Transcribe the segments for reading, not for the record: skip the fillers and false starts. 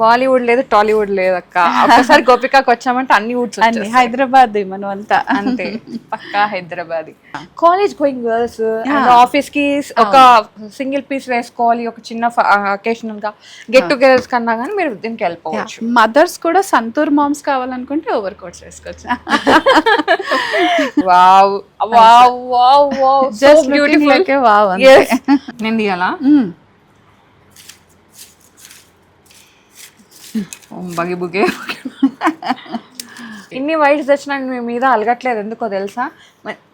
బాలీవుడ్ లేదు, టాలీవుడ్ లేదు అక్క. ఒక్కసారి గోపికాకి వచ్చామంటే అన్ని వుడ్స్ అన్ని హైదరాబాద్ మనం అంతా అంతే, పక్కా Hyderabad. College going girls office కి ఒక సింగిల్ పీస్ వేసుకోవాలి, ఒక చిన్న అకేషనల్ గా గెట్ టుగెదర్స్ కన్నా కానీ మీరు దీనికి వెళ్ళిపోవచ్చు. మదర్స్ కూడా సంతూర్ మామ్స్ కావాలనుకుంటే ఓవర్ కోట్స్ వేసుకోవచ్చు. Wow wow wow wow, just beautiful. Wow, నేను తీయాలా? బగి బుగే. ఇన్ని వైట్స్ తెచ్చినా మీ మీద అలగట్లేదు, ఎందుకో తెలుసా?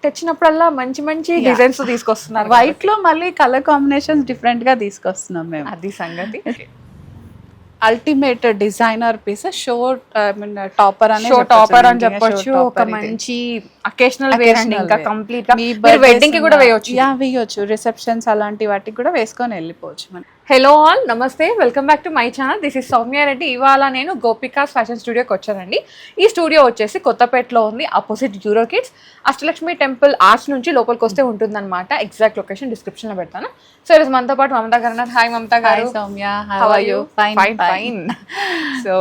తెచ్చినప్పుడల్లా మంచి మంచి డిజైన్స్ తీసుకొస్తున్నారు. వైట్ లో మళ్ళీ కలర్ కాంబినేషన్స్ డిఫరెంట్ గా తీసుకొస్తున్నాం మేము, అది సంగతి. Ultimate designer piece, show topper అని చెప్పొచ్చు. ఒక మంచి అకేషనల్ వేర్ అండి, ఇంకా కంప్లీట్ గా వెడ్డింగ్ కి కూడా వేయొచ్చు, రిసెప్షన్స్ అలాంటి వాటికి కూడా వేసుకొని వెళ్ళిపోవచ్చు మనం. హలో ఆల్, నమస్తే, welcome back to my channel. This is Soumya Reddy. ఇవాళ నేను గోపికాస్ ఫ్యాషన్ స్టూడియోకి వచ్చానండి. ఈ స్టూడియో వచ్చేసి కొత్తపేటలో ఉంది, opposite euro kids. Ashtalakshmi temple arch నుంచి లోపలికి వస్తే ఉంటుందన్నమాట. ఎగ్జాక్ట్ లొకేషన్ డిస్క్రిప్షన్ లో పెడతాను. సో ఈరోజు మనతో పాటు మమతా గారు ఉన్నారు. హాయ్ మమతా గారు. Soumya, how are you? Fine. So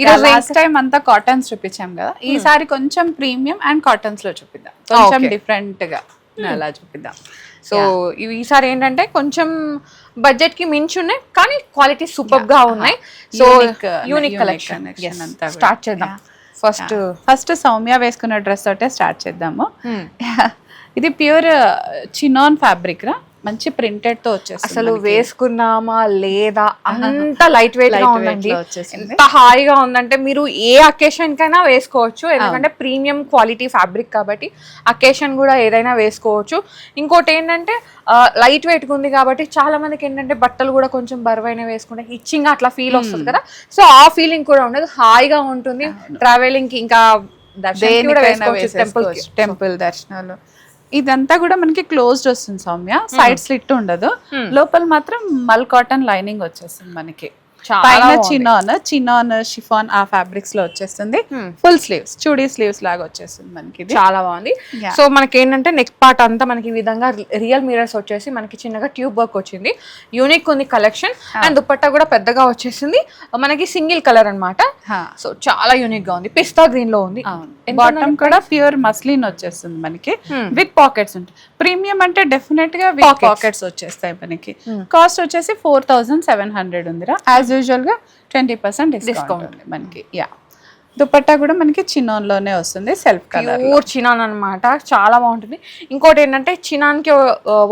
ఈరోజు లాస్ట్ టైం అంతా కాటన్స్ చూపించాం కదా, ఈసారి కొంచెం ప్రీమియం అండ్ కాటన్స్ లో చూపిద్దాం, కొంచెం డిఫరెంట్ గా అలా చూపిద్దాం. సో ఈసారి ఏంటంటే కొంచెం బడ్జెట్ కి మించి ఉన్నాయి, కానీ క్వాలిటీ సూపర్ గా ఉన్నాయి. సో యూనిక్ కలెక్షన్ స్టార్ట్ చేద్దాం. ఫస్ట్ సౌమ్య వేసుకున్న డ్రెస్ తోటే స్టార్ట్ చేద్దాము. ఇది ప్యూర్ చినాన్ ఫ్యాబ్రిక్ రా, మంచి ప్రింటెడ్ తో వచ్చేస్తుంది. అసలు వేసుకున్నామా లేదా అంత లైట్ వెయిట్ గా ఉందండి, ఎంత హాయిగా ఉందంటే మీరు ఏ అకేషన్ కైనా వేసుకోవచ్చు. ఎందుకంటే ప్రీమియం క్వాలిటీ ఫ్యాబ్రిక్ కాబట్టి అకేషన్ కూడా ఏదైనా వేసుకోవచ్చు. ఇంకోటి ఏంటంటే లైట్ వెయిట్ ఉంది కాబట్టి చాలా మందికి ఏంటంటే బట్టలు కూడా కొంచెం బరువైన వేసుకుంటే ఇచ్చింగ్ అట్లా ఫీల్ వస్తుంది కదా. సో ఆ ఫీలింగ్ కూడా ఉండదు, హాయిగా ఉంటుంది. ట్రావెలింగ్ కి ఇంకా టెంపుల్ దర్శనాలు ఇదంతా కూడా మనకి క్లోజ్డ్ వస్తుంది సౌమ్య, సైడ్ స్లిట్ ఉండదు, లోపల మాత్రం మల్ కాటన్ లైనింగ్ వచ్చేస్తుంది మనకి. పైన చినాన్ షిఫాన్ ఆ ఫ్యాబ్రిక్స్ లో వచ్చేస్తుంది. ఫుల్ స్లీవ్స్, చూడీ స్లీవ్స్ లాగా వచ్చేస్తుంది మనకి. చాలా బాగుంది. సో మనకి ఏంటంటే నెక్ పార్ట్ అంతా మనకి ఈ విధంగా రియల్ మిరర్స్ వచ్చేసి మనకి చిన్నగా ట్యూబ్ వర్క్ వచ్చింది. యూనిక్ ఉంది కలెక్షన్. అండ్ దుపట్టా కూడా పెద్దగా వచ్చేసింది, మనకి సింగిల్ కలర్ అన్నమాట. సో చాలా యూనిక్ గా ఉంది, పిస్తా గ్రీన్ లో ఉంది. బాటమ్ కూడా ప్యూర్ మస్లిన్ వచ్చేస్తుంది మనకి, విత్ పాకెట్స్ ఉంటాయి. ప్రీమియం అంటే డెఫినెట్ గా విత్ పాకెట్స్ వచ్చేస్తాయి మనకి. కాస్ట్ వచ్చేసి 4700 ఉందిరా. యాజ్ యూజువల్ గా 20% డిస్కౌంట్ మనకి. దుపట్టా కూడా మనకి చినాన్ లోనే వస్తుంది, సెల్ఫ్ కలర్, ప్యూర్ చినాన్ అన్నమాట. చాలా బాగుంటుంది. ఇంకోటి ఏంటంటే చినాన్ కి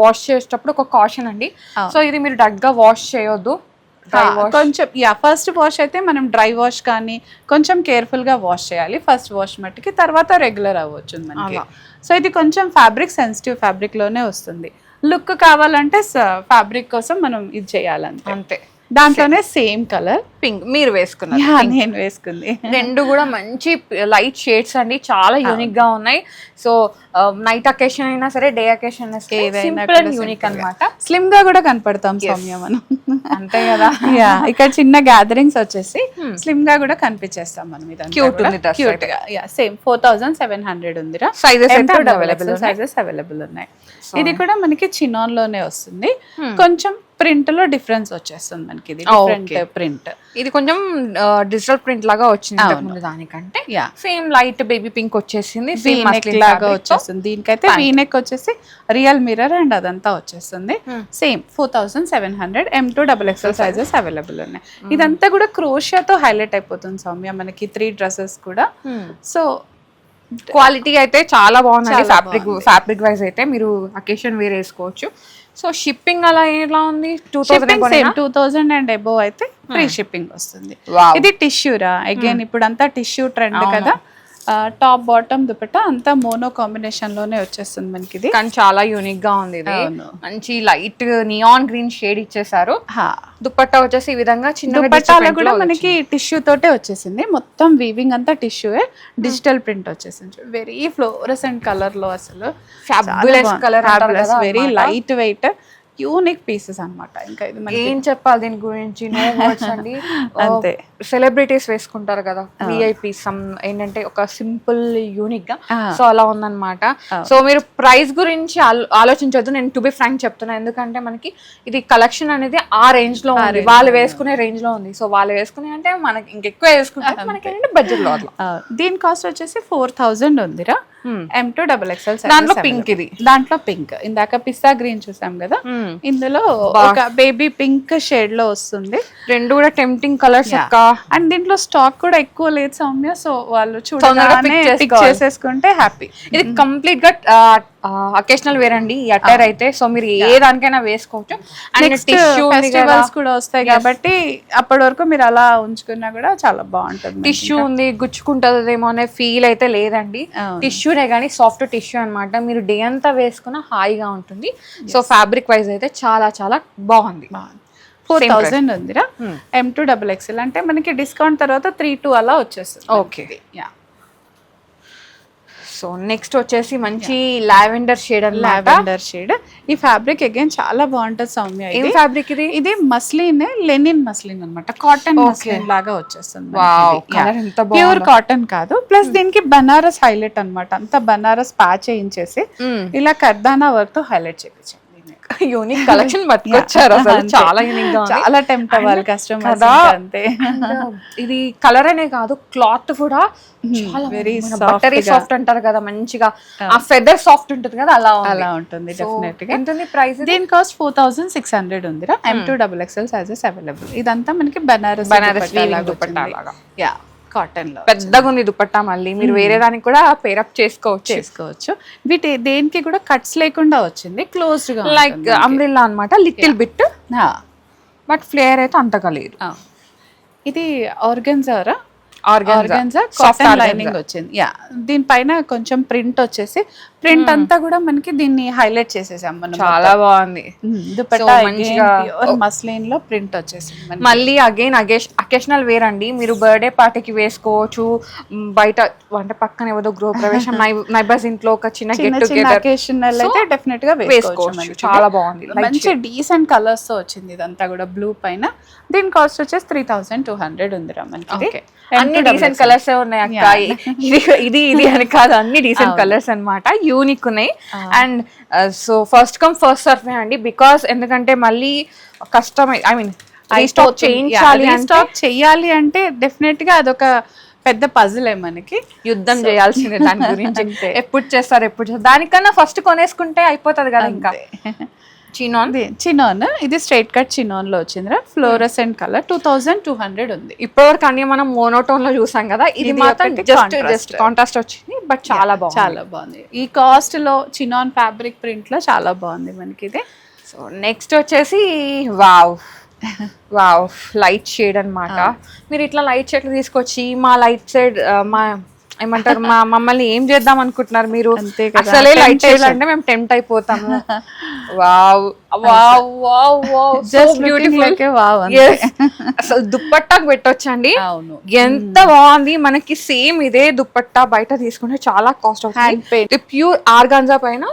వాష్ చేసేటప్పుడు ఒక కాషన్ అండి. సో ఇది మీరు డైరెక్ట్ గా వాష్ చేయొద్దు, కొంచెం ఫస్ట్ వాష్ అయితే మనం డ్రై వాష్ కానీ కొంచెం కేర్ఫుల్ గా వాష్ చేయాలి. ఫస్ట్ వాష్ మట్టుకి, తర్వాత రెగ్యులర్ అవ్వచ్చు మనకి. సో ఇది కొంచెం ఫ్యాబ్రిక్ సెన్సిటివ్ ఫ్యాబ్రిక్ లోనే వస్తుంది. లుక్ కావాలంటే ఫ్యాబ్రిక్ కోసం మనం ఇది చేయాలంటే అంతే. దాంట్లోనే సేమ్ కలర్ పింక్ మీరు వేసుకున్నారు, నేను వేసుకుంది. రెండు కూడా మంచి లైట్ షేడ్స్ అండి, చాలా యూనిక్ గా ఉన్నాయి. సో నైట్ అకేషన్ అయినా సరే, డే అకేషన్ యూనిక్ అన్నమాట. స్లిమ్ గా కూడా కనపడతాం సౌమ్య మనం, అంతే కదా. ఇక్కడ చిన్న గ్యాదరింగ్స్ వచ్చేసి స్లిమ్ గా కూడా కనిపించేస్తాం మనం. క్యూట్ ఉంది, క్యూట్ గా. సేమ్ 4700 ఉందిరా. సైజెస్ అవైలబుల్ ఉన్నాయి. ఇది కూడా మనకి చినాన్ లోనే వస్తుంది. కొంచెం ప్రింట్ లో డిఫరెన్స్ వచ్చేస్తుంది మనకి, ఇది డిఫరెంట్ ప్రింట్. ఇది కొంచెం డిజిటల్ ప్రింట్ లాగా వచ్చింది ముందు దానికంటే. సేమ్ లైట్ బేబీ పింక్ వచ్చేసింది, లాగా వచ్చేస్తుంది. దీనికైతే వీ నెక్ వచ్చేసి రియల్ మిర్రర్ అండ్ అదంతా వచ్చేస్తుంది. సేమ్ 4700. M2XXL సైజెస్ అవైలబుల్ ఉన్నాయి. ఇదంతా కూడా క్రోషియాతో హైలైట్ అయిపోతుంది సౌమ్య మనకి, 3 డ్రెస్సెస్ కూడా. సో క్వాలిటీ అయితే చాలా బాగుంది. ఫ్యాబ్రిక్ వైజ్ అయితే మీరు అకేషన్ వేర్ వేసుకోవచ్చు. సో షిప్పింగ్ అలా ఎలా ఉంది? 2000 అండ్ అబోవ్ అయితే ఫ్రీ షిప్పింగ్ వస్తుంది. ఇది టిష్యూరా, అగైన్ ఇప్పుడు అంతా టిష్యూ ట్రెండ్ కదా. టాప్ బాటమ్ దుపట్టా అంతా మోనో కాంబినేషన్ లోనే వచ్చేస్తుంది మనకి. ఇది కానీ చాలా యూనిక్ గా ఉంది. ఇది మంచి లైట్ నియాన్ గ్రీన్ షేడ్ ఇచ్చేసారు. దుపట్టా వచ్చేసి ఈ విధంగా చిన్న దుపట్టాలో కూడా మనకి టిష్యూ తోటే వచ్చేసింది. మొత్తం వీవింగ్ అంతా టిష్యూ, డిజిటల్ ప్రింట్ వచ్చేసింది. వెరీ ఫ్లోరసెంట్ కలర్ లో, అసలు fabulous colour, very light weight, unique pieces అన్నమాట. ఇంకా ఇది మనకి ఏం చెప్పాలి దీని గురించి, నో వర్డ్స్ అండి. అంతే. సెలబ్రిటీస్ వేసుకుంటారు కదా విఐపి, సమ్ ఏంటంటే ఒక సింపుల్ యూనిక్ గా, సో అలా ఉందన్నమాట. సో మీరు ప్రైస్ గురించి ఆలోచించొద్దు, నేను టు బి ఫ్రాంక్ చెప్తున్నా, ఎందుకంటే మనకి ఇది కలెక్షన్ అనేది ఆ రేంజ్ లో ఉంది, వాళ్ళు వేసుకునే రేంజ్ లో ఉంది. సో వాళ్ళు వేసుకునే అంటే మనకి ఇంకెక్కువ వేసుకుంటే మనకి ఏంటంటే బడ్జెట్ లో అట్లా. దీని కాస్ట్ వచ్చేసి 4000 ఉందిరా. M2XXL దాంట్లో పింక్, ఇది దాంట్లో పింక్, ఇందాక పిస్తా గ్రీన్ చూసాం కదా, ఇందులో ఒక బేబీ పింక్ షేడ్ లో వస్తుంది. రెండు కూడా టెంప్టింగ్ కలర్స్ అక్క. అండ్ దీంట్లో స్టాక్ కూడా ఎక్కువ లేదు సౌమ్య, సో వాళ్ళు చూడగానే పిక్ చేసేసుకుంటే హ్యాపీ. ఇది కంప్లీట్ గా అకేషనల్ వేర్ అండి ఈ అటైర్ అయితే. సో మీరు ఏ దానికైనా వేసుకోవచ్చు. అండ్ టిష్యూ ఫెస్టివల్స్ కూడా వస్తాయి కాబట్టి అప్పటి వరకు మీరు అలా ఉంచుకున్నా కూడా చాలా బాగుంటుంది. టిష్యూ ఉంది, గుచ్చుకుంటుందేమో అనే ఫీల్ అయితే లేదండి. టిష్యూనే కానీ సాఫ్ట్ టిష్యూ అన్నమాట. మీరు డే అంతా వేసుకున్న హాయిగా ఉంటుంది. సో ఫ్యాబ్రిక్ వైజ్ అయితే చాలా చాలా బాగుంది. 4000 ఉందిరా. M2XXL అంటే మనకి డిస్కౌంట్ తర్వాత 3-2 అలా వచ్చేస్తుంది. Okay, yeah. సో నెక్స్ట్ వచ్చేసి మంచి లావెండర్ షేడ్ అని, లావెండర్ షేడ్. ఈ ఫ్యాబ్రిక్ అగైన్ చాలా బాగుంటది సౌమ్య. ఏం ఫ్యాబ్రిక్ ఇది? ఇది మస్లిన్, లెనిన్ మస్లిన్ అన్నమాట, కాటన్ మస్లిన్ లాగా వచ్చేస్తుంది. ప్యూర్ కాటన్ కాదు, ప్లస్ దీనికి బనారస్ హైలైట్ అన్నమాట. అంతా బనారస్ ప్యాచ్ వేయించేసి ఇలా కర్దానా వర్క్ తో హైలైట్ చేయించాం. యూనిక్ కలెక్షన్ పట్టుకొచ్చారు అసలు, చాలా యూనిక్ గా, చాలా టెంప్ట్ అవ్వాలి కస్టమర్స్ అంతే. ఇది కలర్ అనే కాదు, క్లాత్ కూడా చాలా వెరీ బటరీ సాఫ్ట్ అంటారు కదా, మంచిగా ఆ ఫెదర్ సాఫ్ట్ ఉంటుంది కదా, అలా ఉంటుంది డెఫినెట్ గా. ఎంత ఉంది ప్రైస్? దీని కాస్ట్ 4600 ఉందిరా. M2XXL sizes available. ఇదంతా మనకి బనారస్ దుపట్టా లాగా, యా, కాటన్ లో పెద్దగా ఉంది దుపట్టా. మళ్ళీ మీరు వేరే దానికి కూడా పేరప్ చేసుకోవచ్చు. వీటి దేనికి కూడా కట్స్ లేకుండా వచ్చింది, క్లోజ్డ్ గా, లైక్ అంబ్రెల్లా అన్నమాట, లిటిల్ బిట్, బట్ ఫ్లేయర్ అయితే అంతగా లేదు. ఇది ఆర్గన్జారా, ఆర్గాన్జా కాటన్ లైనింగ్ వచ్చింది. యా, దీనిపైన కొంచెం ప్రింట్ వచ్చేసి, ప్రింట్ అంతా కూడా మనకి దీన్ని హైలైట్ చేసేసాం మనం. చాలా బాగుంది. దుపట్టా మంచిగా మస్లిన్ లో ప్రింట్ వచ్చేసింది. మళ్ళీ అగైన్ అకేషనల్ వేర్ అండి. మీరు బర్త్డే పార్టీకి వేసుకోవచ్చు, బయట అంటే పక్కన ఏదో గృహ ప్రవేశం, నైబర్స్ ఇంట్లో ఒక చిన్న గెట్ టుగెదర్ అకేషనల్ అయితే డెఫినెట్ గా వేసుకోవచ్చు. చాలా బాగుంది, మంచి డీసెంట్ కలర్స్ తో వచ్చింది ఇదంతా కూడా, బ్లూ పైన. దీని కాస్ట్ వచ్చేసి 3200 ఉందిరా మనకి. అన్ని డీసెంట్ కలర్స్ ఉన్నాయి అక్క, ఇది అని కాదు, అన్ని డీసెంట్ కలర్స్ అన్నమాట, యూనిక్ ఉన్నాయి. And so first come first serve అండి, బికాస్ ఎందుకంటే మళ్ళీ కష్టం, ఐ మీన్ రీస్టాక్ చేయాలి అంటే డెఫినెట్ గా అదొక పెద్ద పజిలే మనకి, యుద్ధం చేయాల్సిందే దాని గురించి. ఎప్పుడు చేస్తారు దానికన్నా ఫస్ట్ కొనేసుకుంటే అయిపోతుంది కదా. ఇంకా చినాన్, ఇది స్ట్రైట్ కట్ చినాన్ లో వచ్చిందిరా, ఫ్లోరసెంట్ కలర్, 2200 ఉంది. ఇప్పటివరకు అన్ని మనం మోనోటోన్ లో చూసాం కదా, ఇది మాత్రం జస్ట్ కాంట్రాస్ట్ వచ్చింది, బట్ చాలా బాగుంది. ఈ కాస్ట్ లో చినాన్ ఫ్యాబ్రిక్ ప్రింట్ లో చాలా బాగుంది మనకి ఇది. సో నెక్స్ట్ వచ్చేసి వావ్ లైట్ షేడ్ అన్నమాట. మీరు ఇట్లా లైట్ షేడ్ తీసుకొచ్చి మా లైట్ సైడ్ ఏమంటారు మమ్మల్ని ఏం చేద్దాం అనుకుంటున్నారు మీరు? అసలే లైట్ షేడ్ అంటే మేము టెంప్ట్ అయిపోతాము. అసలు దుప్పట్టాకు పెట్టొచ్చండి, ఎంత బాగుంది. మనకి సేమ్ ఇదే దుప్పట్టా బయట తీసుకుంటే చాలా కాస్ట్ అవుతుంది. ప్యూర్ ఆర్గాన్జా పైన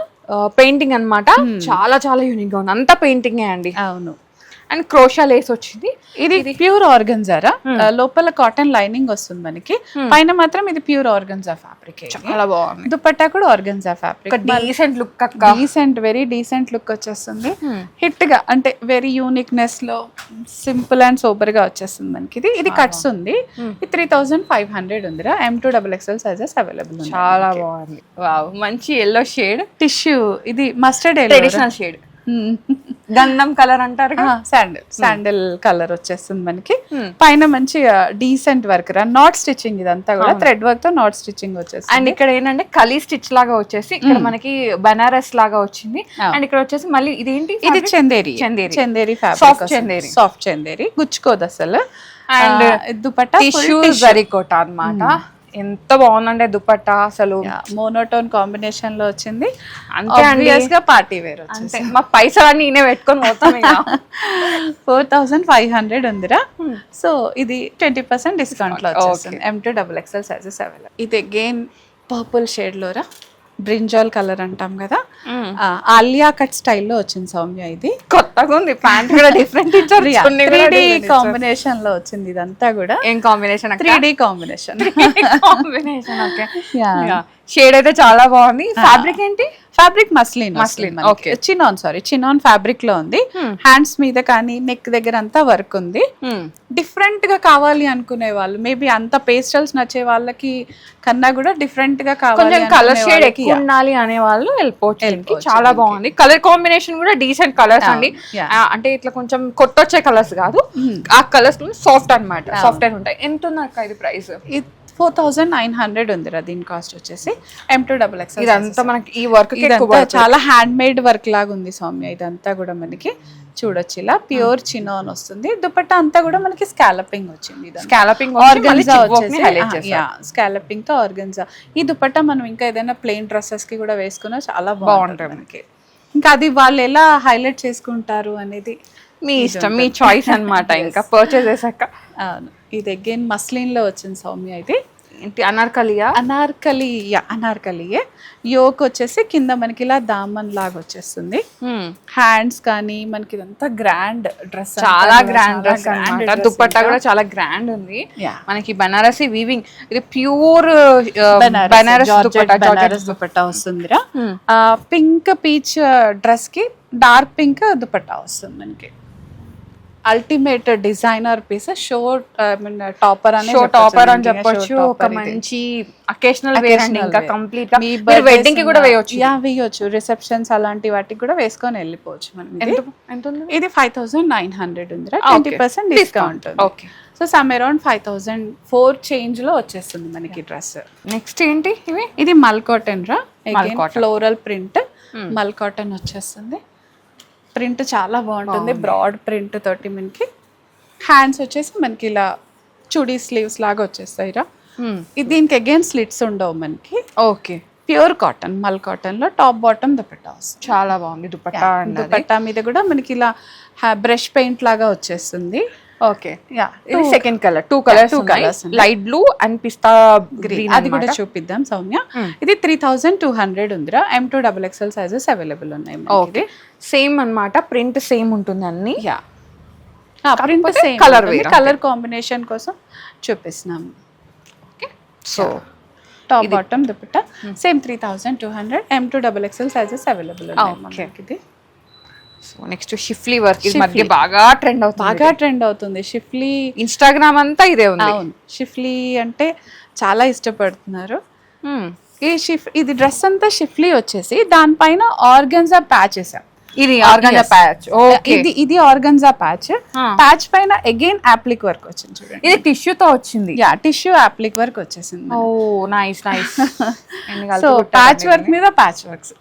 పెయింటింగ్ అన్నమాట, చాలా చాలా యూనిక్ గా ఉంది, అంతా పెయింటింగే అండి. అవును. అండ్ క్రోషా లేస్ వచ్చింది. ఇది ప్యూర్ ఆర్గన్జారా, లోపల కాటన్ లైనింగ్ వస్తుంది మనకి, పైన మాత్రం ఇది ప్యూర్ ఆర్గన్జా ఫ్యాబ్రిక్, చాలా బాగుంది. దుపట్టా కూడా organza fabric, decent look, very decent look వచ్చేస్తుంది. హిట్ గా అంటే వెరీ యూనిక్నెస్ లో సింపుల్ అండ్ సూపర్ గా వచ్చేస్తుంది మనకి. ఇది కట్స్ ఉంది. ఇది 3500 ఉందిరా. M2XXL సైజెస్ అవైలబుల్ ఉంది. చాలా బాగుంది. వావ్, మంచి ఎల్లో షేడ్ టిష్యూ, ఇది మస్టర్డ్ ట్రెడిషనల్ షేడ్, గంధం కలర్ అంటారు, శాండిల్ కలర్ వచ్చేస్తుంది మనకి. పైన మంచి డీసెంట్ వర్క్ రా, నాట్ స్టిచ్చింగ్, ఇదంతా కూడా థ్రెడ్ వర్క్ తో నాట్ స్టిచ్చింగ్ వచ్చేసి. అండ్ ఇక్కడ ఏంటంటే కలీ స్టిచ్ లాగా వచ్చేసి ఇక్కడ మనకి బనారస్ లాగా వచ్చింది. అండ్ ఇక్కడ వచ్చేసి మళ్ళీ ఇదేంటి, ఇది చందేరి ఫ్యాబ్రిక్, సాఫ్ట్ చందేరి, గుచ్చుకోదు అసలు. అండ్ దుపట్టా టిష్యూ జరీకోట అన్నమాట. ఎంత బాగుందండి దుపట్టా, అసలు మోనోటోన్ కాంబినేషన్ లో వచ్చింది. అంతే పార్టీ వేర్ అంటే మా పైసలన్నీ నేనే పెట్టుకొని పోతాం. 4500 ఉందిరా. సో ఇది 20% డిస్కౌంట్ లో వచ్చేస్తుంది. M2XXL sizes available. ఇది అగైన్ పర్పుల్ షేడ్ లోరా, బ్రింజాల్ కలర్ అంటాం కదా, ఆలియా కట్ స్టైల్లో వచ్చింది సౌమ్య. ఇది కొత్తగా ఉంది, ప్యాంట్ కూడా డిఫరెంట్ ఇచ్చారు. 3D కాంబినేషన్ లో వచ్చింది ఇదంతా కూడా. ఏం combination? 3D combination. Combination. Okay, shade అయితే చాలా బాగుంది. ఫ్యాబ్రిక్ ఏంటి? Fabric muslin. చినాన్ ఫ్యాబ్రిక్ లో ఉంది. హ్యాండ్స్ మీద కానీ నెక్ దగ్గర అంతా వర్క్ ఉంది. డిఫరెంట్ గా కావాలి అనుకునే వాళ్ళు, మేబీ అంత పేస్టల్స్ నచ్చే వాళ్ళకి కన్నా కూడా డిఫరెంట్ గా కావాలి, కలర్ షేడ్ ఎక్కువ ఉండాలి అనే వాళ్ళు వెళ్ళిపోవచ్చు. చాలా బాగుంది. కలర్ కాంబినేషన్ కూడా డీసెంట్ కలర్స్ అండి. అంటే ఇట్లా కొంచెం కొట్టొచ్చే కలర్స్ కాదు, ఆ కలర్స్ సాఫ్ట్ అన్నమాట, సాఫ్ట్ అని ఉంటాయి. ఎంత ఉంది అక్క ఇది ప్రైస్? 4900 ఉందిరా దీని కాస్ట్ వచ్చేసి. M2XX. ఇదంతా మనకి ఈ వర్క్ చాలా హ్యాండ్ మేడ్ వర్క్ లాగా ఉంది సౌమ్య. ఇదంతా కూడా మనకి చూడొచ్చు, ఇలా ప్యూర్ చినాన్ వస్తుంది. దుపట్టా అంతా కూడా మనకి స్కాలపింగ్ వచ్చింది. స్కాలపింగ్ ఆర్గన్జా వచ్చేసి స్కాలపింగ్ తో ఆర్గన్జా. ఈ దుపట్టా మనం ఇంకా ఏదైనా ప్లెయిన్ డ్రెస్సెస్ కి కూడా వేసుకున్నా చాలా బాగుంటుంది మనకి. ఇంకా అది వాళ్ళు ఎలా హైలైట్ చేసుకుంటారు అనేది మీ ఇష్టం, మీ చాయిస్ అన్నమాట. ఇంకా పర్చేస్ చేశాక. అవును, ఇది అగైన్ మస్లిన్ లో వచ్చింది సౌమ్య. ఇది ఏంటి? అనార్కలియా? అనార్కలియే. యోక్ వచ్చేసి కింద మనకి ఇలా దామన్ లాగా వచ్చేస్తుంది. హ్యాండ్స్ కానీ మనకి ఇదంతా గ్రాండ్ డ్రెస్, చాలా గ్రాండ్ డ్రెస్. దుపట్టా కూడా చాలా గ్రాండ్ ఉంది మనకి. బనారసి వీవింగ్, ఇది ప్యూర్ బనారస్ దుపట్టా వస్తుందిరా. పింక్ పీచ్ డ్రెస్ కి డార్క్ పింక్ దుపట్టా వస్తుంది మనకి. Ultimate designer piece. Show topper అని చెప్పొచ్చు. ఒక మంచి అకేషనల్ వేర్ అండి. ఇంకా కంప్లీట్ గా మీరు వెడ్డింగ్ కి కూడా వేయొచ్చు. రిసెప్షన్స్ అలాంటి వాటికి కూడా వేసుకొని వెళ్ళిపోవచ్చు మనం. ఇది 5900 ఉందిరా. 20% discount. Okay, so some around 5004 change లో వచ్చేస్తుంది మనకి డ్రెస్. నెక్స్ట్ ఏంటి? ఇది మల్ కాటన్ రా. ఫ్లోరల్ ప్రింట్ మల్ కాటన్ వచ్చేస్తుంది. ప్రింట్ చాలా బాగుంటుంది, బ్రాడ్ ప్రింట్ తోటి. మనకి హ్యాండ్స్ వచ్చేసి మనకి ఇలా చుడీ స్లీవ్స్ లాగా వచ్చేస్తాయి రా. దీనికి అగైన్ స్లిట్స్ ఉండవు మనకి. ఓకే, ప్యూర్ కాటన్, మల్ కాటన్ లో టాప్ బాటమ్ దుపట్టా వస్తుంది. చాలా బాగుంది దుపట్టా. దుపట్టా మీద కూడా మనకి ఇలా బ్రష్ పెయింట్ లాగా వచ్చేస్తుంది. ఓకే, ఇది second colour. Two colours, light blue and pista green. అది కూడా చూపిద్దాం సౌమ్య. ఇది 3200 ఉందిరా. M2XXL సైజెస్ అవైలబుల్ ఉన్నాయి. ఓకే, సేమ్ అన్నమాట. ప్రింట్ సేమ్ ఉంటుంది అన్ని. ప్రింట్ సేమ్, కలర్ కాంబినేషన్ కోసం చూపిస్తున్నాము. Okay, so top bottom dupatta same 3200. M2XXL sizes available ఉన్నాయి. ఇది నెక్స్ట్ షిఫ్లీ వర్క్. ఈ మధ్య బాగా ట్రెండ్ అవుతుంది షిఫ్లీ. ఇన్స్టాగ్రామ్ అంతా ఇదే ఉంది. అవును, షిఫ్లీ అంటే చాలా ఇష్టపడుతున్నారు. ఇది డ్రెస్ అంతా షిఫ్లీ వచ్చేసి దానిపైన ఆర్గన్జా ప్యాచ్ వేసాం. ఇది ఆర్గన్జా ప్యాచ్. ఇది ఆర్గన్జా ప్యాచ్. ప్యాచ్ పైన అగైన్ అప్లిక్ వర్క్ వచ్చింది చూడండి. ఇది టిష్యూ తో వచ్చింది. టిష్యూ అప్లిక్ వర్క్ వచ్చేసింది. Oh nice. So patch work మీద patch works,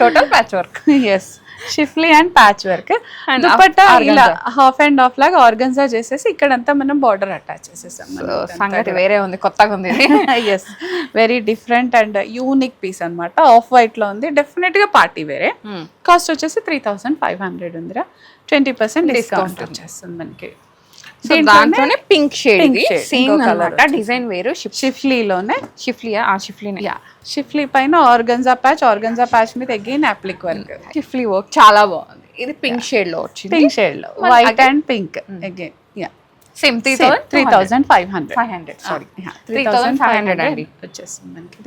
total patch work. Yes, schiffli and patch work. Dupatta ఇలా హాఫ్ అండ్ హాఫ్ లాగా ఆర్గన్జా చేసేసి ఇక్కడంతా మనం బార్డర్ అటాచ్ చేసేసాం. సంగతి వేరే ఉంది, కొత్తగా ఉంది. Yes, very different and unique piece అన్నమాట. ఆఫ్ వైట్ లో ఉంది, డెఫినెట్ గా పార్టీ వేరే. కాస్ట్ వచ్చేసి 3500 ఉందిరా. 20% డిస్కౌంట్ వచ్చేస్తుంది మనకి. దాంట్లోనే పింక్ షేడ్, సేమ్ అన్నమాట. డిజైన్ వేరు. షిఫ్లీలోనే షిఫ్లీనే. షిఫ్లీ పైన ఆర్గన్జా ప్యాచ్ మీద అగైన్ అప్లిక్ వర్క్. షిఫ్లీ వర్క్ చాలా బాగుంది. ఇది పింక్ షేడ్ లో వచ్చింది. పింక్ షేడ్ లో white and pink again. Same 3500. Sorry, 3500 అండి వచ్చేసింది మనకి.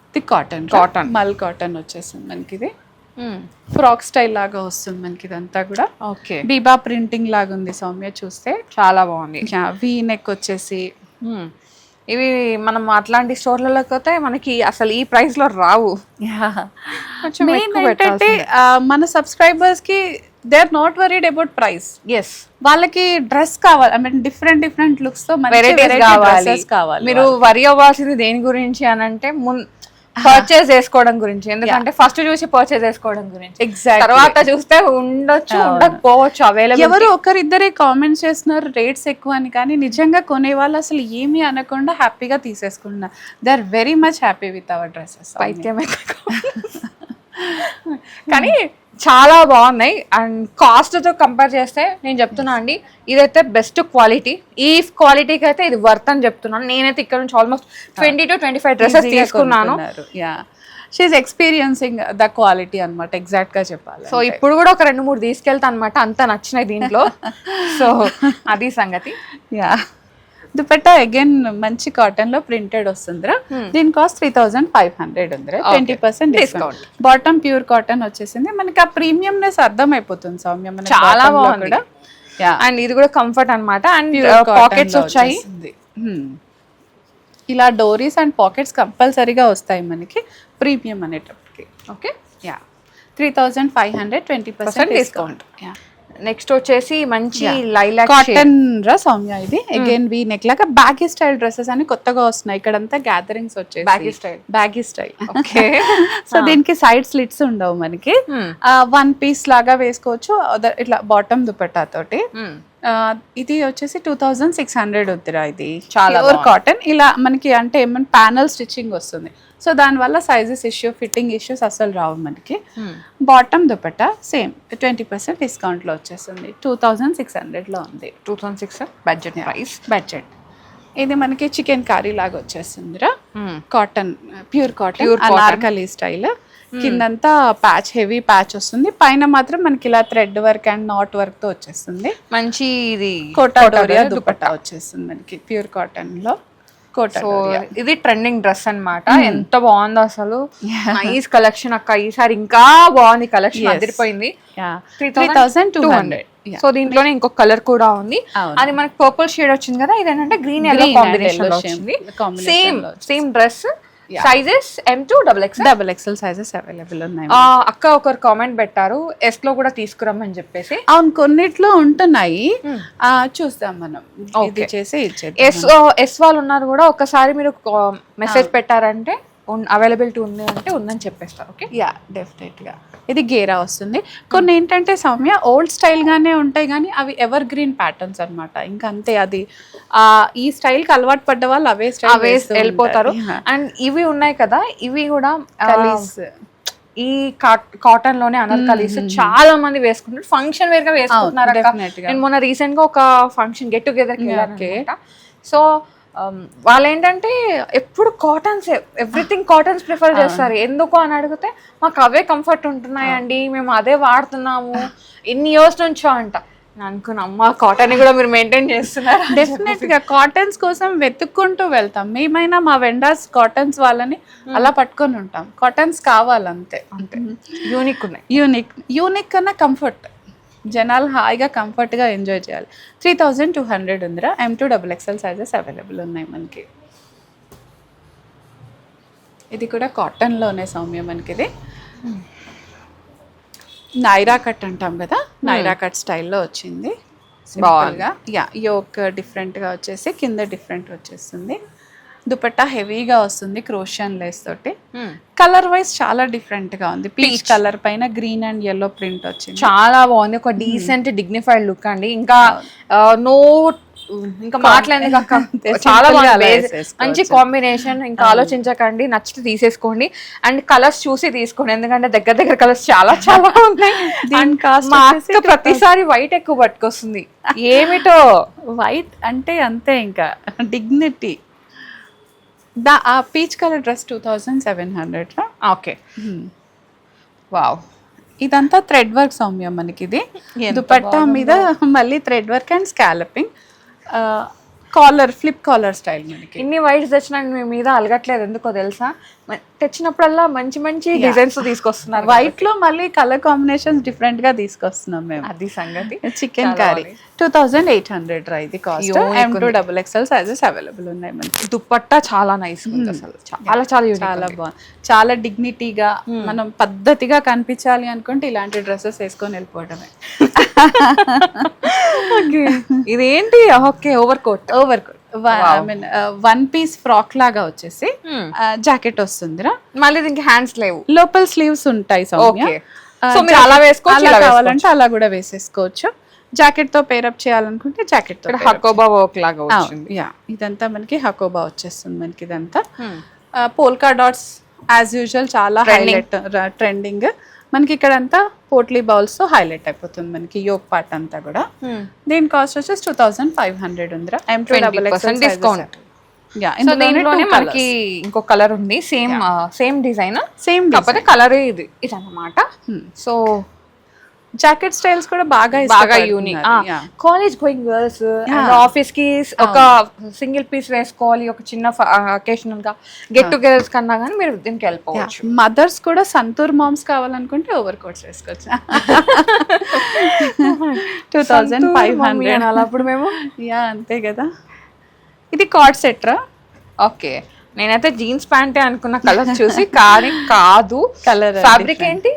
ఇది కాటన్ మల్ కాటన్ వచ్చేసింది మనకి. ఇది ఫ్రాక్ స్టైల్ లాగా వస్తుంది మనకి. ఇదంతా కూడా ఓకే, బీబా ప్రింటింగ్ లాగా ఉంది సౌమ్య. చూస్తే చాలా బాగుంది. వీ నెక్ వచ్చేసి. ఇవి మనం అట్లాంటి స్టోర్లలోకి పోతే మనకి అసలు ఈ ప్రైస్ లో రావు. ఏంటంటే మన సబ్స్క్రైబర్స్ కి they are not worried about price. Yes, వాళ్ళకి డ్రెస్ కావాలి. ఐ మీన్ డిఫరెంట్ లుక్స్ తో వెరైటీస్ కావాలి. మీరు వరి అవ్వాల్సింది దేని గురించి అని అంటే పర్చేస్ చేసుకోవడం గురించి. ఎందుకంటే ఫస్ట్ చూసి పర్చేస్ చేసుకోవడం గురించి, తర్వాత చూస్తే ఉండొచ్చు ఉండకపోవచ్చు. అవైలబుల్ ఎవరు ఒకరిద్దరే కామెంట్స్ చేస్తున్నారు రేట్స్ ఎక్కువ అని, కానీ నిజంగా కొనే వాళ్ళు అసలు ఏమీ అనకుండా హ్యాపీగా తీసేసుకుంటున్నారు. They are very much happy with our dresses. కానీ చాలా బాగున్నాయి అండ్ కాస్ట్ తో కంపేర్ చేస్తే నేను చెప్తున్నా అండి ఇదైతే బెస్ట్ క్వాలిటీ. ఈ క్వాలిటీకి అయితే ఇది వర్త్ అని చెప్తున్నాను. నేనైతే ఇక్కడ నుంచి ఆల్మోస్ట్ 20 to 25 డ్రెస్సెస్ తీసుకున్నాను. షీఈస్ ఎక్స్పీరియన్సింగ్ ద క్వాలిటీ అనమాట, ఎగ్జాక్ట్ గా చెప్పాలి. సో ఇప్పుడు కూడా ఒక 2-3 తీసుకెళ్తా అనమాట, అంత నచ్చినాయి దీంట్లో. సో అది సంగతి. యా దుపట్టా అగైన్ మంచి కాటన్ లో ప్రింటెడ్ వస్తుందిరా. దీని కాస్ట్ 3500 ఉందిరా, 20% డిస్కౌంట్. బాటమ్ ప్యూర్ కాటన్ వచ్చేసింది మనకి. ఆ ప్రీమియంనెస్ అర్థం అయిపోతుంది సౌమ్య, చాలా బాగుంది. అండ్ ఇది కూడా కంఫర్ట్ అన్నమాట. అండ్ పాకెట్స్ వచ్చాయి. ఇలా డోరీస్ అండ్ పాకెట్స్ కంపల్సరీగా వస్తాయి మనకి ప్రీమియం అనేటప్పటికి. Okay yeah 3500, 20% discount. Yeah next వచ్చేసి మంచి లైలాక్ కాటన్ రా సౌమ్య. ఇది అగైన్ వీ నెక్ లాగా బ్యాగీ స్టైల్ డ్రెస్సెస్ అని కొత్తగా వస్తున్నాయి. ఇక్కడంతా గ్యాదరింగ్స్ వచ్చేసి బ్యాగీ స్టైల్. ఓకే సో దీనికి సైడ్ స్లిట్స్ ఉండవు మనకి. 1 పీస్ లాగా వేసుకోవచ్చు ఇట్లా బాటమ్ దుపట్టా తోటి. ఇది వచ్చేసి 2600 వద్దురా. ఇది చాలా కాటన్. ఇలా మనకి అంటే ఏమైనా ప్యానల్ స్టిచ్చింగ్ వస్తుంది. సో దానివల్ల సైజెస్ ఇష్యూ, ఫిట్టింగ్ ఇష్యూస్ అసలు రావు మనకి. బాటమ్ దుపట్టా సేమ్ 20% డిస్కౌంట్ లో వచ్చేస్తుంది. 2600 లో ఉంది. 2600 బడ్జెట్ ప్రైస్. బడ్జెట్. ఇది మనకి చికెన్ కర్రీ లాగా వచ్చేస్తుందిరా. Cotton pure cotton Anarkali style. కిందంతా ప్యాచ్, హెవీ ప్యాచ్ వస్తుంది. పైన మాత్రం మనకి ఇలా thread work and knot work తో వచ్చేస్తుంది. మంచి ఇది కోటాడోరియా దుపట్టా వచ్చేస్తుంది మనకి ప్యూర్ కాటన్ లో. సో ఇది ట్రెండింగ్ డ్రెస్ అన్నమాట. ఎంత బాగుందో అసలు. నైస్ కలెక్షన్ అక్క. ఈసారి ఇంకా బాగుంది కలెక్షన్, అదిరిపోయింది. 3200. సో దీంట్లోనే ఇంకొక కలర్ కూడా ఉంది. అది మనకి పర్పుల్ షేడ్ వచ్చింది కదా, ఇదేంటంటే గ్రీన్ ఎల్లో కాంబినేషన్ లో వచ్చింది. Same dress. Sizes M to XXL sizes available ఉన్నాయి. అక్క ఒకరు కామెంట్ పెట్టారు ఎస్ లో కూడా తీసుకురమ్మని చెప్పేసి. అవును కొన్నిట్లో ఉంటున్నాయి, చూస్తాం మనం. ఇది చేసి ఎస్ వాళ్ళు ఉన్నారు కూడా. ఒకసారి మీరు మెసేజ్ పెట్టారంటే అవైలబిలిటీ ఉంది అంటే ఉందని చెప్పేస్తారు. ఓకే యా డెఫినెట్ గా. ఇది గేరా వస్తుంది. కొన్ని ఏంటంటే సౌమ్య ఓల్డ్ స్టైల్ గానే ఉంటాయి కానీ అవి ఎవర్ గ్రీన్ ప్యాటర్న్స్ అనమాట. ఇంకా అంతే. అది ఈ స్టైల్ కి అలవాటు పడ్డ వాళ్ళు అవే స్టైల్ వెళ్ళిపోతారు. అండ్ ఇవి ఉన్నాయి కదా, ఇవి కూడా ఈ కాటన్ లోనే అనార్కలీస్ చాలా మంది వేసుకుంటారు. ఫంక్షన్ వేర్ గా వేసుకుంటున్నారు. నేను మొన్న రీసెంట్ గా ఒక ఫంక్షన్ గెట్ టుగెదర్ కి. సో వాళ్ళు ఏంటంటే ఎప్పుడు కాటన్స్, ఎవ్రీథింగ్ కాటన్స్ ప్రిఫర్ చేస్తారు. ఎందుకు అని అడిగితే మాకు అవే కంఫర్ట్ ఉంటున్నాయండి, మేము అదే వాడుతున్నాము ఎన్ని ఇయర్స్ నుంచో అంట. అనుకున్నా కాటన్ కూడా మీరు మెయింటైన్ చేస్తున్నారు. డెఫినెట్ గా కాటన్స్ కోసం వెతుక్కుంటూ వెళ్తాం. మేమైనా మా వెండర్స్ కాటన్స్ వాళ్ళని అలా పట్టుకొని ఉంటాం. కాటన్స్ కావాలంతే. యూనిక్ ఉన్నాయి. యూనిక్ కన్నా కంఫర్ట్. జనాలు హాయిగా కంఫర్ట్గా ఎంజాయ్ చేయాలి. 3200 ఉందిరా. M to XXL sizes available ఉన్నాయి మనకి. ఇది కూడా కాటన్లోనే సౌమ్య మనకి. ఇది నైరా కట్ అంటాం కదా, నైరా కట్ స్టైల్లో వచ్చింది. సింపుల్గా యోక్ డిఫరెంట్గా వచ్చేసి కింద డిఫరెంట్ వచ్చేస్తుంది. దుపట్టా హెవీగా వస్తుంది క్రోషియన్ లేస్ తోటి. కలర్ వైజ్ చాలా డిఫరెంట్ గా ఉంది. పీచ్ కలర్ పైన గ్రీన్ అండ్ yellow ప్రింట్ వచ్చింది. చాలా బాగుంది. ఒక డీసెంట్ డిగ్నిఫైడ్ లుక్ అండి. ఇంకా ఇంకా మాట్లాడేది కాక చాలా బాగుంది. మంచి కాంబినేషన్. ఇంకా ఆలోచించకండి, నచ్చితే తీసేసుకోండి. అండ్ కలర్స్ చూసి తీసుకోండి, ఎందుకంటే దగ్గర కలర్స్ చాలా చాలా ఉన్నాయి. మా అక్క ప్రతిసారి వైట్ ఎక్కువ పట్టుకొస్తుంది. ఏమిటో వైట్ అంటే అంతే ఇంకా డిగ్నిటీ. ఆ peach colour dress 2700. Okay wow. ఇదంతా థ్రెడ్ వర్క్ సౌమ్య మనకి. ఇది దుపట్టా మీద మళ్ళీ thread work and scalloping. Collar flip collar style మనకి. ఇన్ని వైట్స్ తెచ్చినా మీ మీద అలగట్లేదు ఎందుకో తెలుసా? తెచ్చినప్పుడల్లా మంచి మంచి డిజైన్స్ తీసుకొస్తున్నారు. వైట్ లో మళ్ళీ కలర్ కాంబినేషన్స్ డిఫరెంట్ గా తీసుకొస్తున్నాం మేము. అది సంగతి. చికెన్ కర్రీ 2800 రా ఇది cost. M to XXL sizes available ఉన్నాయి మనకి. దుపట్టా చాలా నైస్ ఉంది అసలు. చాలా చాలా చాలా బాగుంది. చాలా డిగ్నిటీగా మనం పద్ధతిగా కనిపించాలి అనుకుంటే ఇలాంటి డ్రెస్సెస్ వేసుకొని వెళ్ళిపోవడమే. ఇదేంటి? Okay over coat. I mean 1 piece frock లాగా వచ్చేసి జాకెట్ వస్తుందిరా. మళ్ళీ దీనికి హ్యాండ్స్ లేవు, లోపల స్లీవ్స్ ఉంటాయి సౌమ్య. సో మీరు అలా వేసుకోవచ్చు, కావాలంటే అలా కూడా వేసేసుకోవచ్చు. జాకెట్ తో పేరప్ చేయాలనుకుంటే జాకెట్ తో. హకోబా వర్క్ లాగా వచ్చింది. యా ఇదంతా మనకి హకోబా వచ్చేస్తుంది మనకి. ఇదంతా పోల్కా డాట్స్ యాజ్ యూజువల్ చాలా హైలైట్ ట్రెండింగ్. మనకి ఇక్కడ అంతా పోట్లీ బౌల్స్ తో హైలైట్ అయిపోతుంది మనకి యోక్ పార్ట్ అంతా కూడా. దీని కాస్ట్ వచ్చేసి 2500 ఉందిరా. M2XXL discount. యా సో దీంట్లోనే మనకి ఇంకో కలర్ ఉంది, సేమ్ డిజైన్, కాకపోతే కలర్ ఇది అన్నమాట. సో జాకెట్ స్టైల్స్ కూడా బాగా unique. College going girls office కి ఒక సింగిల్ పీస్ వేసుకోవాలి, ఒక చిన్న అకేషనల్ గా గెట్ టుగెదర్స్ కన్నా కానీ మీరు దీనికి వెళ్ళిపోవచ్చు. మదర్స్ కూడా సంతూర్ మామ్స్ కావాలనుకుంటే ఓవర్ కోట్స్ వేసుకోవచ్చు. 2500 అలా అప్పుడు మేము. యా అంతే కదా. ఇది కార్డ్ సెట్ రా. ఓకే, నేనైతే జీన్స్ ప్యాంటే అనుకున్న కలర్ చూసి, కానీ కాదు. కలర్ ఫ్యాబ్రిక్ ఏంటి?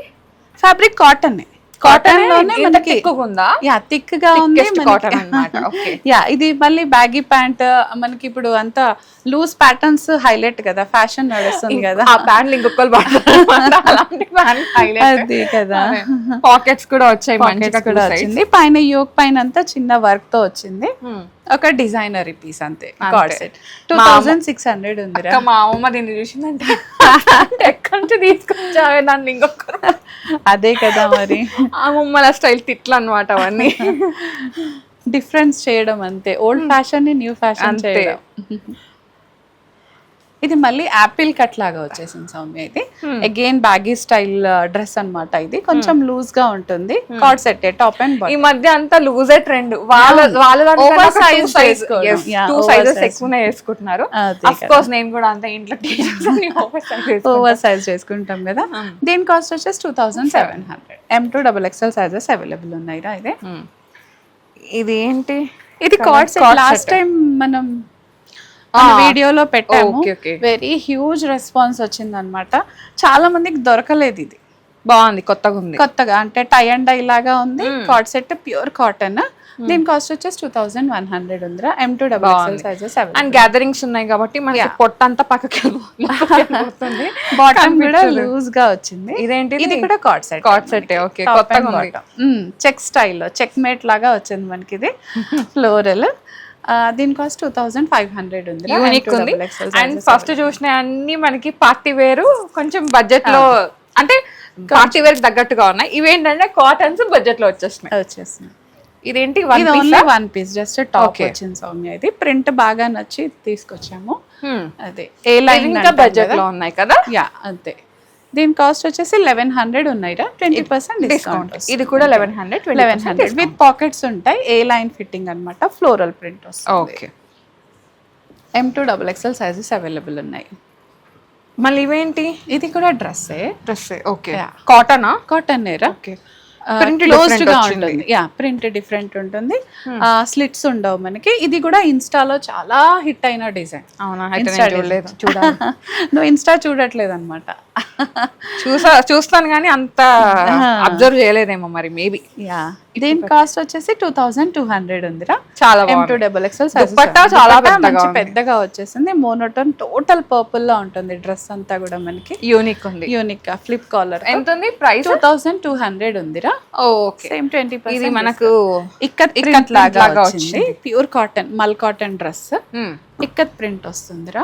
Fabric cotton. కాటన్ లోనే మనకి ఎక్కువ ఉందా? యా థిక్ గా ఉంది కాటన్ అన్నమాట. ఓకే. యా ఇది మళ్ళీ బ్యాగీ ప్యాంట్ మనకి ఇప్పుడు అంతా లూజ్ ప్యాటర్న్స్ హైలైట్ కదా, ఫ్యాషన్ నడుస్తుంది కదా. ఆ ప్యాంట్లు ఇంకొకరు అలాంటి ప్యాంట్ హైలైట్. అది కదా. పాకెట్స్ కూడా వచ్చాయి, మంచిగా కూడా వచ్చింది. పైన యోక్ పైన అంతా చిన్న వర్క్ తో వచ్చింది. ఒక డిజైనరీ పీస్ అంతే. కార్డ్ సెట్ 2600 ఉంది. మా అమ్మ దీన్ని చూసిందంటే ఎక్కడి నుంచి తీసుకొచ్చావే దాన్ని ఇంకొకరు. అదే కదా మరి ఆ అమ్మల స్టైల్ తిట్లు అన్నమాట అవన్నీ. డిఫరెన్స్ చేయడం అంతే, ఓల్డ్ ఫ్యాషన్ ని న్యూ ఫ్యాషన్ చేయడం. ఇది మళ్ళీ యాపిల్ కట్ లాగా వచ్చేసింది సౌమ్య. ఇది అగైన్ బ్యాగీ స్టైల్ డ్రెస్ అన్నమాట. ఇది కొంచెం లూజ్ గా ఉంటుంది. Coord set top and bottom. ఈ మధ్య అంతా లూజే trend. Over size two sizes ఎక్కువనే వేసుకుంటున్నారు. ఆఫ్ కోర్స్ నేను కూడా అంత ఇంట్లో ఓవర్ సైజ్ చేసుకుంటాం కదా. దీని కాస్ట్ వచ్చేసి 2700. M2XXL సైజెస్ అవైలబుల్ ఉన్నాయి రా. ఇది ఏంటి? ఇది కార్డ్ సెట్. లాస్ట్ టైం మనం వీడియోలో పెట్టాము. వెరీ హ్యూజ్ రెస్పాన్స్ వచ్చింది అనమాట. చాలా మందికి దొరకలేదు. ఇది బాగుంది, కొత్తగా ఉంది. కొత్తగా అంటే టై అండ్ డై లాగా ఉంది. Card set pure cotton. దీని కాస్ట్ వచ్చేసి 2100 ఉందిరా. M2XXL sizes. అండ్ గ్యాదరింగ్స్ ఉన్నాయి కాబట్టి మనకి పొట్టంతా పక్కకి వెళ్ళిపోతుంది. బాటమ్ కూడా లూజ్ గా వచ్చింది. ఇదేంటి? ఇది కూడా card set. Card set. Okay, కొత్తగా ఉంది. చెక్ స్టైల్, చెక్ మేట్ లాగా వచ్చింది మనకి. ఇది ఫ్లోరల్. దీని కాస్ట్ 2500 ఉంది. యూనిక్ ఉంది. అండ్ ఫస్ట్ చూసిన అన్ని మనకి పార్టీ వేరు, కొంచెం బడ్జెట్ లో, అంటే పార్టీ వేర్ తగ్గట్టుగా ఉన్నాయి. ఇవేంటంటే కాటన్స్ బడ్జెట్ లో వచ్చేస్తున్నాయి. ఇదేంటి? వన్ పీస్ జస్ట్ టాప్ వచ్చింది సౌమ్య. ఇది ప్రింట్ బాగా నచ్చి తీసుకొచ్చాము. అదే ఏ లైన్ ఇంకా బడ్జెట్ లో ఉన్నాయి కదా. యా అంతే. దీని కాస్ట్ వచ్చేసి 1100 ఉన్నాయిరా. 20% డిస్కౌంట్. ఇది కూడా 1100 విత్ పాకెట్స్ ఉంటాయి. ఏ లైన్ ఫిట్టింగ్ అన్నమాట. ఫ్లోరల్ ప్రింట్ వస్తుంది. ఓకే. M2XXL సైజెస్ అవైలబుల్ ఉన్నాయి. మళ్ళీ ఇవేంటి? ఇది కూడా డ్రెస్సే. ఓకే. కాటనా? కాటన్ నేరా. ఓకే. ప్రింట్ క్లోజ్డ్ గా ఉంటుంది. యా ప్రింట్ డిఫరెంట్ ఉంటుంది. స్లిట్స్ ఉండవు మనకి. ఇది కూడా ఇన్స్టాలో చాలా హిట్ అయిన డిజైన్. అవునా? నువ్వు ఇన్స్టా చూడట్లేదు అనమాట. చూస్తాను కానీ అంత అబ్జర్వ్ చేయలేదేమో మరి, మేబీ. యా దీని కాస్ట్ వచ్చేసి 2200 ఉందిరా. చాలా M2XXL సైజ్. చాలా పెద్దగా వచ్చేసింది. మోనోటోన్ టోటల్ పర్పుల్ లా ఉంటుంది డ్రెస్ అంతా కూడా మనకి. యూనిక్ ఉంది. యూనిక్ గా ఫ్లిప్ కాలర్. ఎంత ఉంది ప్రైస్? 2200 ఉందిరా. ఓకే. సేమ్ 20%. ఇది మనకు ఇక్కత్ లాగా వచ్చింది. ప్యూర్ కాటన్, మల్ కాటన్ డ్రెస్. ఇక్కత్ ప్రింట్ వస్తుందిరా.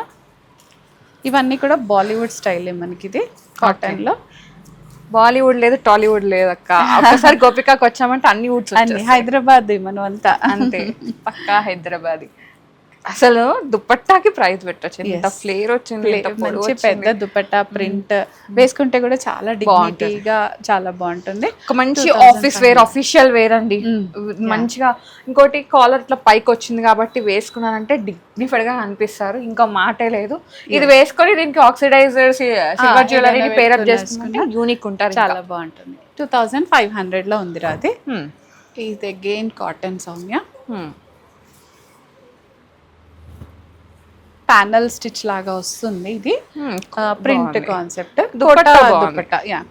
ఇవన్నీ కూడా బాలీవుడ్ స్టైల్ మనకి. ఇది కాటన్ లో. బాలీవుడ్ లేదు, టాలీవుడ్ లేదు అక్క. ఒకసారి గోపికాకి వచ్చామంటే అన్ని వుడ్స్. హైదరాబాద్ మనం అంతా అంతే, పక్కా హైదరాబాద్. అసలు దుపట్టాకి ప్రైస్ పెట్టొచ్చు. ఎంత ఫ్లేర్ వచ్చింది, మంచి పెద్ద దుపట్టా ప్రింట్ వేసుకుంటే కూడా చాలా డిగ్నిటీగా చాలా బాగుంటుంది. ఒక మంచి ఆఫీస్ వేర్, అఫీషియల్ వేర్ అండి. మంచిగా ఇంకోటి కాలర్ ఇట్లా పైకి వచ్చింది కాబట్టి వేసుకున్నానంటే డిగ్నిఫైడ్ గా అనిపిస్తారు. ఇంకా మాటే లేదు. ఇది వేసుకొని దీనికి ఆక్సిడైజర్ సిల్వర్ జ్యువెలరీని పేరప్ చేసుకుంటే యూనిక్ ఉంటారు. చాలా బాగుంటుంది. 2500 లో ఉందిరా అది. ఇది again cotton Soumya. Panel stitch లాగా వస్తుంది. ఇది ప్రింట్ కాన్సెప్ట్.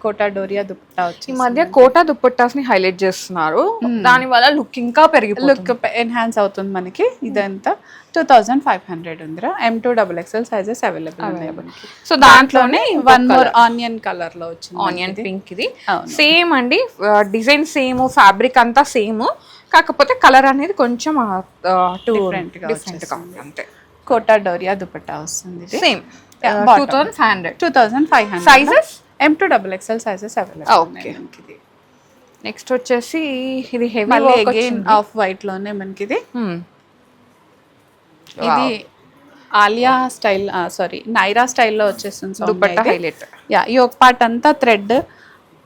కోటా డోరియా దుపట్టా వచ్చి ఈ మధ్య కోటా దుపట్టాస్ ని హైలైట్ చేస్తున్నారు. దాని వల్ల లుక్ ఇంకా లుక్ ఎన్హాన్స్ అవుతుంది మనకి. ఇదంతా 2500 ఉందిరా. M2XXL సైజెస్ అవైలబుల్ ఉన్నాయి మనకి. సో దాంట్లోనే వన్ మోర్ ఆనియన్ కలర్ లో వచ్చింది. Onion pink. ఇది సేమ్ అండి, డిజైన్ సేమ్, ఫ్యాబ్రిక్ అంతా సేమ్, కాకపోతే కలర్ అనేది కొంచెం డిఫరెంట్ గా అంతే. కోటా డోరియా దుపట్టా వస్తుంది. Same 2500. Sizes M2XXL sizes available okay. Next వచ్చేసి ఇది హెవీ మళ్ళీ వర్క్ అగైన్ ఆఫ్ వైట్ లోనే మనకి ఇది ఆలియా స్టైల్ సారీ నైరా స్టైల్లో వచ్చేస్తుంది దుపట్టా హైలైట్. యా ఈ ఒక పార్ట్ అంతా థ్రెడ్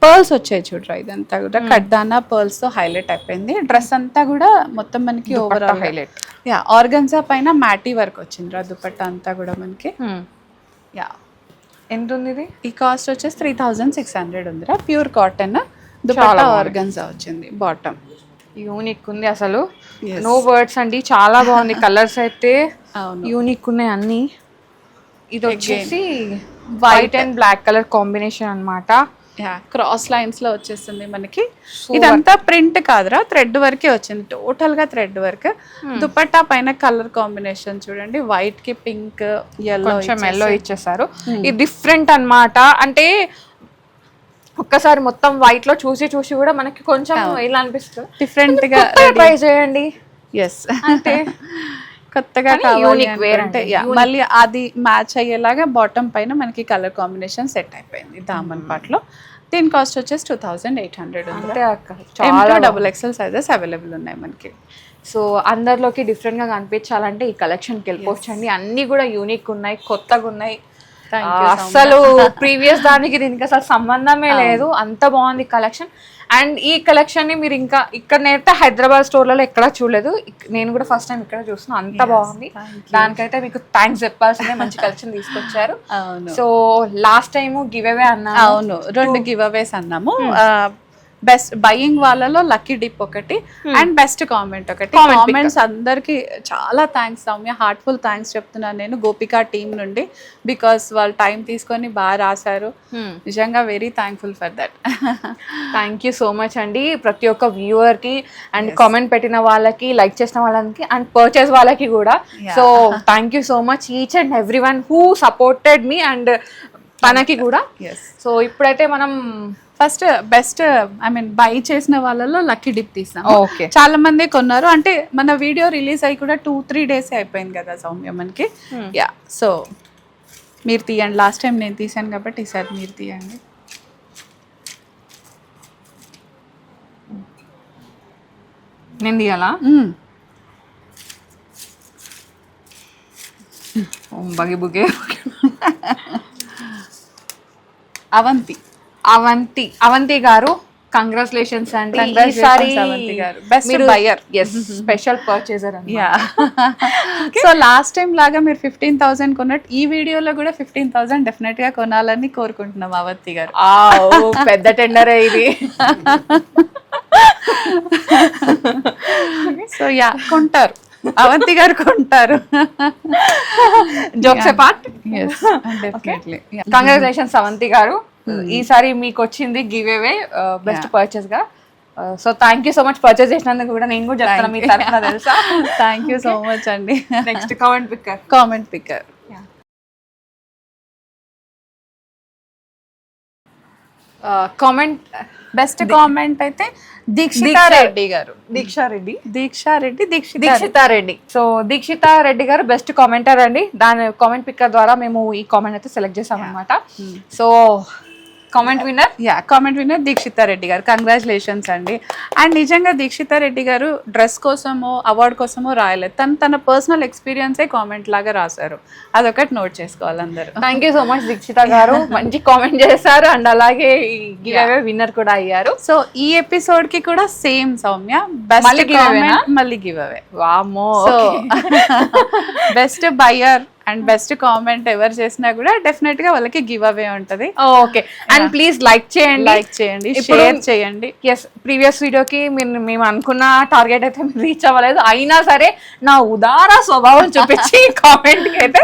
పర్ల్స్ వచ్చాయి చూడరా, ఇదంతా కూడా కడ్దానా పర్ల్స్ తో హైలైట్ అయిపోయింది. డ్రెస్ అంతా కూడా మొత్తం మనకి ఓవరాల్ హైలైట్. యా ఆర్గన్జా పైన మ్యాటీ వర్క్ వచ్చింది రా దుపట్టా అంతా కూడా మనకి. యా ఎంత ఉంది ఇది? ఈ కాస్ట్ వచ్చేసి 3600 ఉందిరా. ప్యూర్ కాటన్ దుపట్టా ఆర్గన్జా వచ్చింది. బాటమ్ యూనిక్ ఉంది అసలు, నో వర్డ్స్ అండి, చాలా బాగుంది. కలర్స్ అయితే యూనిక్ ఉన్నాయి అన్ని. ఇది వచ్చేసి white and black colour combination అన్నమాట. క్రాస్ లైన్స్ లో వచ్చేస్తుంది మనకి. ఇదంతా ప్రింట్ కాదురా, థ్రెడ్ వర్కే వచ్చింది, టోటల్ గా థ్రెడ్ వర్క్. దుపట్టా పైన కలర్ కాంబినేషన్ చూడండి, వైట్ కి పింక్ ఎల్లో ఇచ్చేసారు. ఇది డిఫరెంట్ అన్నమాట. అంటే ఒక్కసారి మొత్తం వైట్ లో చూసి చూసి కూడా మనకి కొంచెం ఇలా అనిపిస్తుంది, డిఫరెంట్ గా ట్రై చేయండి. ఎస్ అంటే కొత్తగా యూనిక్ వేర్ అంటే మళ్ళీ అది మ్యాచ్ అయ్యేలాగా బాటమ్ పైన మనకి కలర్ కాంబినేషన్ సెట్ అయిపోయింది దామన్ పార్ట్ లో. దీని కాస్ట్ వచ్చేసి 2800 ఉంది. M2XXL సైజెస్ అవైలబుల్ ఉన్నాయి మనకి. సో అందరిలోకి డిఫరెంట్ గా కనిపించాలంటే ఈ కలెక్షన్కి వెళ్ళిపోవచ్చండి. అన్ని కూడా యూనిక్ ఉన్నాయి, కొత్తగా ఉన్నాయి. అసలు ప్రీవియస్ దానికి దీనికి అసలు సంబంధమే లేదు, అంత బాగుంది కలెక్షన్. అండ్ ఈ కలెక్షన్ ని మీరు ఇంకా ఇక్కడ నేనైతే హైదరాబాద్ స్టోర్లలో ఎక్కడా చూడలేదు, నేను కూడా ఫస్ట్ టైం ఇక్కడ చూస్తున్నాను, అంత బాగుంది. దానికైతే మీకు థ్యాంక్స్ చెప్పాల్సిందే, మంచి కలెక్షన్ తీసుకొచ్చారు. So last time give away అన్నా. అవును, 2 గివ్ అవేస్ అన్నాము. బెస్ట్ బయింగ్ వాళ్ళలో లక్కీ డిప్ ఒకటి అండ్ బెస్ట్ కామెంట్ ఒకటి. కామెంట్స్ అందరికి చాలా థ్యాంక్స్ సౌమ్య, హార్ట్ఫుల్ థ్యాంక్స్ చెప్తున్నాను నేను గోపికా టీమ్ నుండి. బికాస్ వాళ్ళు టైం తీసుకొని బాగా రాశారు, నిజంగా very thankful for that. Thank you so much అండి ప్రతి ఒక్క వ్యూవర్ కి, అండ్ కామెంట్ పెట్టిన వాళ్ళకి, లైక్ చేసిన వాళ్ళకి, అండ్ పర్చేస్ వాళ్ళకి కూడా. So thank you so much each and every one who supported me and తనకి కూడా. సో ఇప్పుడైతే మనం ఫస్ట్ బెస్ట్ బై చేసిన వాళ్ళలో లక్కీ డిప్ తీసాం. చాలా మంది కొన్నారు, అంటే మన వీడియో రిలీజ్ అయ్యి కూడా 2-3 days అయిపోయింది కదా సౌమ్య మనకి. యా సో మీరు తీయండి, లాస్ట్ టైం నేను తీసాను కాబట్టి ఈసారి మీరు తీయండి. నేను తీయాలా? బగి బుగే అవంతి గారు కంగ్రాచులేషన్స్ అండి. ఈసారి special purchaser. So last time లాగా మీరు 15,000 కొన్నట్టు ఈ వీడియోలో కూడా 15,000 డెఫినెట్ గా కొనాలని కోరుకుంటున్నాం అవంతి గారు. పెద్ద టెండర్ ఇది. సో యా కొంటారు, అవంతి గారు కొంటారు. Jokes apart, definitely congratulations Avanti గారు. ఈసారి మీకు వచ్చింది గివ్ అవే బెస్ట్ పర్చేస్ గా. So thank you so much purchase చేసినందుకు కూడా నేను కూడా చెప్తాను మీ తరఫున, తెలుసా. థ్యాంక్ యూ సో మచ్ అండి. Next comment picker. Comment best comment అయితే దీక్షితా రెడ్డి గారు. దీక్షితా రెడ్డి. సో దీక్షితా రెడ్డి గారు బెస్ట్ కామెంటర్ అండి. దాని కామెంట్ పిక్కర్ ద్వారా మేము ఈ కామెంట్ అయితే సెలెక్ట్ చేసాం అనమాట. So comment winner Dikshita Reddy గారు, కంగ్రాచులేషన్స్ అండి. అండ్ నిజంగా దీక్షితా రెడ్డి గారు డ్రెస్ కోసమో అవార్డ్ కోసమో రాయలేదు, తన పర్సనల్ ఎక్స్పీరియన్సే కామెంట్ లాగా రాశారు, అదొకటి నోట్ చేసుకోవాలి అందరూ. Thank you so much Dikshita గారు, మంచి కామెంట్ చేశారు అండ్ అలాగే గివ్ అవే విన్నర్ కూడా అయ్యారు. సో ఈ ఎపిసోడ్ కి కూడా సేమ్ సౌమ్య, బెస్ట్ కామెంట్ మళ్ళీ గివ్ అవే. వామ్మో. So best buyer and best comment ఎవరు చేసినా కూడా డెఫినెట్ గా వాళ్ళకి గివ్ అవే ఉంటది. ఓకే, అండ్ ప్లీజ్ లైక్ చేయండి, షేర్ చేయండి. ఎస్, ప్రీవియస్ వీడియోకి మేము అనుకున్న టార్గెట్ అయితే రీచ్ అవ్వలేదు, అయినా సరే నా ఉదార స్వభావం చూపించి కామెంట్ కి అయితే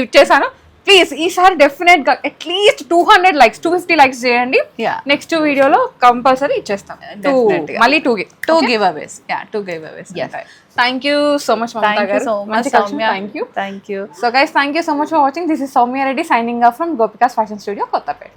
ఇచ్చేసాను. ప్లీజ్ ఈసారి డెఫినెట్ గా అట్లీస్ట్ 200 likes 250 likes చేయండి. నెక్స్ట్ వీడియోలో కంపల్సరీ ఇచ్చేస్తాం. మళ్ళీ 2 give అవేస్. Thank you so much, Mamta garu. Thank you. So guys, thank you so much for watching. This is Soumya Reddy signing off from Gopika's Fashion Studio, Kottapet.